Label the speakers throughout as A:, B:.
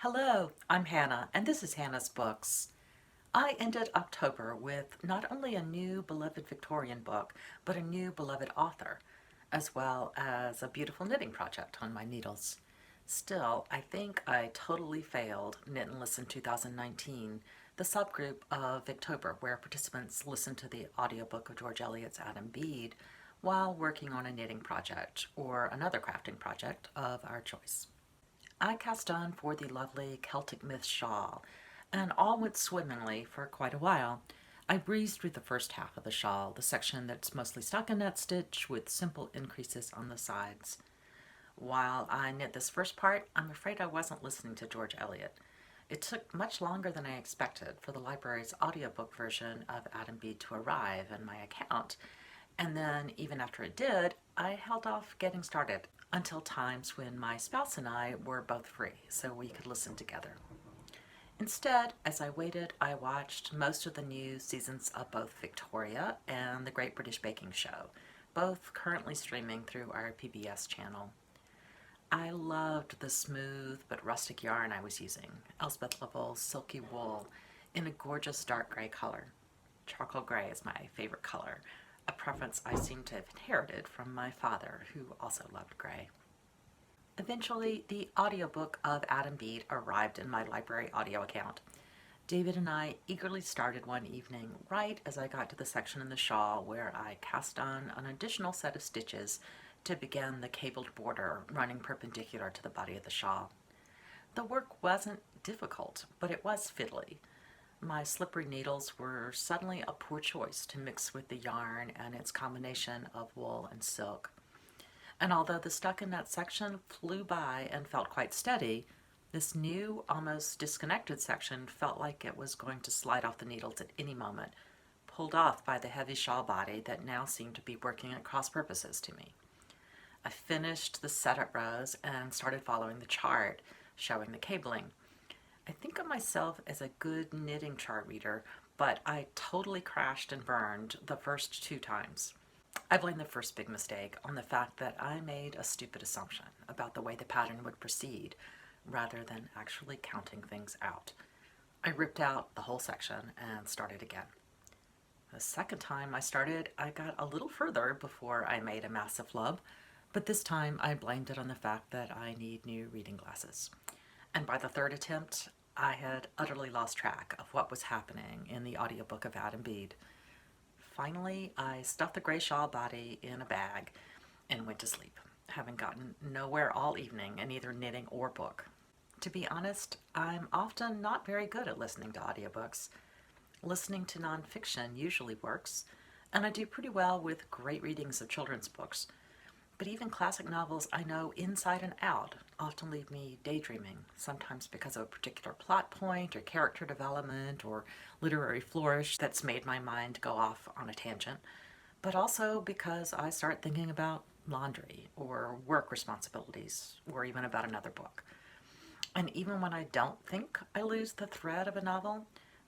A: Hello, I'm Hannah, and this is Hannah's Books. I ended October with not only a new beloved Victorian book, but a new beloved author, as well as a beautiful knitting project on my needles. Still, I think I totally failed Knit and Listen 2019, the subgroup of Victober, where participants listen to the audiobook of George Eliot's Adam Bede while working on a knitting project or another crafting project of our choice. I cast on for the lovely Celtic Myth shawl, and all went swimmingly for quite a while. I breezed through the first half of the shawl, the section that's mostly stockinette stitch with simple increases on the sides. While I knit this first part, I'm afraid I wasn't listening to George Eliot. It took much longer than I expected for the library's audiobook version of Adam Bede to arrive in my account, and then, even after it did, I held off getting started until times when my spouse and I were both free so we could listen together. Instead, as I waited, I watched most of the new seasons of both Victoria and The Great British Baking Show, both currently streaming through our PBS channel. I loved the smooth but rustic yarn I was using, Elspeth Lovell's silky wool, in a gorgeous dark gray color. Charcoal gray is my favorite color, a preference I seem to have inherited from my father, who also loved gray. Eventually, the audiobook of Adam Bede arrived in my library audio account. David and I eagerly started one evening right as I got to the section in the shawl where I cast on an additional set of stitches to begin the cabled border running perpendicular to the body of the shawl. The work wasn't difficult, but it was fiddly. My slippery needles were suddenly a poor choice to mix with the yarn and its combination of wool and silk. And although the stockinette section flew by and felt quite steady, this new, almost disconnected section felt like it was going to slide off the needles at any moment, pulled off by the heavy shawl body that now seemed to be working at cross purposes to me. I finished the setup rows and started following the chart, showing the cabling. I think of myself as a good knitting chart reader, but I totally crashed and burned the first 2 times. I blame the first big mistake on the fact that I made a stupid assumption about the way the pattern would proceed, rather than actually counting things out. I ripped out the whole section and started again. The second time I started, I got a little further before I made a massive flub, but this time I blamed it on the fact that I need new reading glasses. And by the third attempt, I had utterly lost track of what was happening in the audiobook of Adam Bede. Finally, I stuffed the gray shawl body in a bag and went to sleep, having gotten nowhere all evening in either knitting or book. To be honest, I'm often not very good at listening to audiobooks. Listening to nonfiction usually works, and I do pretty well with great readings of children's books. But even classic novels I know inside and out often leave me daydreaming, sometimes because of a particular plot point or character development or literary flourish that's made my mind go off on a tangent, but also because I start thinking about laundry or work responsibilities or even about another book. And even when I don't think I lose the thread of a novel,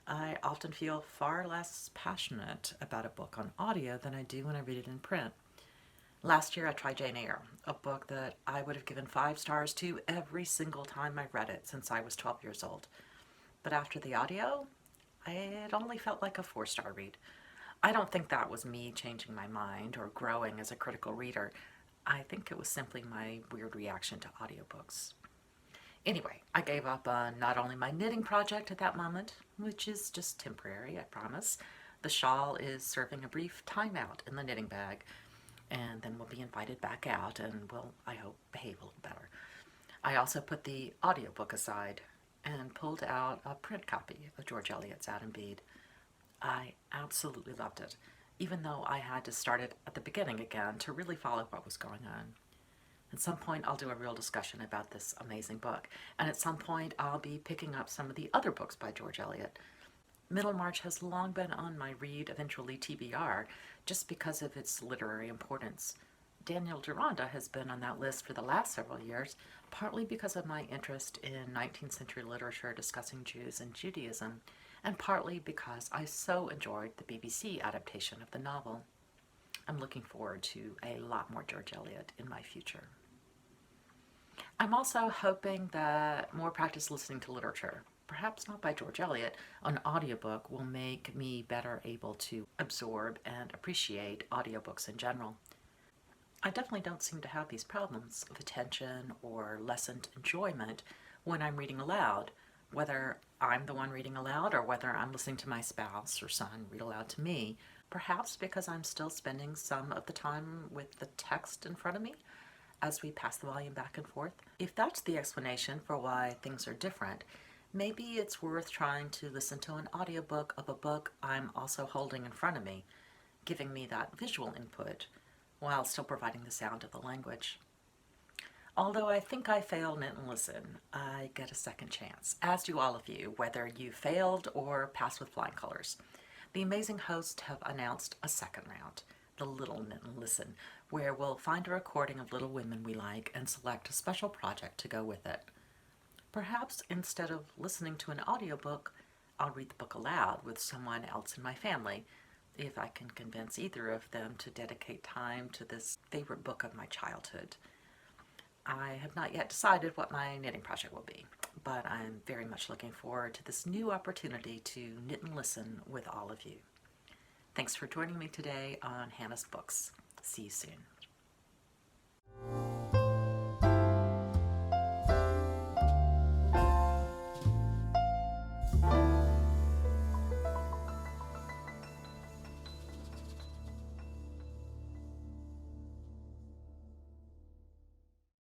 A: I often feel far less passionate about a book on audio than I do when I read it in print. Last year I tried Jane Eyre, a book that I would have given 5 stars to every single time I read it since I was 12 years old. But after the audio, it only felt like a 4-star read. I don't think that was me changing my mind or growing as a critical reader. I think it was simply my weird reaction to audiobooks. Anyway, I gave up on not only my knitting project at that moment, which is just temporary, I promise. The shawl is serving a brief timeout in the knitting bag, and then we'll be invited back out and will, I hope, behave a little better. I also put the audiobook aside and pulled out a print copy of George Eliot's Adam Bede. I absolutely loved it, even though I had to start it at the beginning again to really follow what was going on. At some point I'll do a real discussion about this amazing book, and at some point I'll be picking up some of the other books by George Eliot. Middlemarch has long been on my read eventually TBR just because of its literary importance. Daniel Deronda has been on that list for the last several years, partly because of my interest in 19th century literature discussing Jews and Judaism, and partly because I so enjoyed the BBC adaptation of the novel. I'm looking forward to a lot more George Eliot in my future. I'm also hoping that more practice listening to literature, perhaps not by George Eliot, an audiobook will make me better able to absorb and appreciate audiobooks in general. I definitely don't seem to have these problems of attention or lessened enjoyment when I'm reading aloud, whether I'm the one reading aloud or whether I'm listening to my spouse or son read aloud to me, perhaps because I'm still spending some of the time with the text in front of me as we pass the volume back and forth. If that's the explanation for why things are different, maybe it's worth trying to listen to an audiobook of a book I'm also holding in front of me, giving me that visual input while still providing the sound of the language. Although I think I failed Knit and Listen, I get a second chance, as do all of you, whether you failed or passed with flying colors. The amazing hosts have announced a second round, the Little Knit and Listen, where we'll find a recording of Little Women we like and select a special project to go with it. Perhaps instead of listening to an audiobook, I'll read the book aloud with someone else in my family, if I can convince either of them to dedicate time to this favorite book of my childhood. I have not yet decided what my knitting project will be, but I'm very much looking forward to this new opportunity to knit and listen with all of you. Thanks for joining me today on Hannah's Books. See you soon.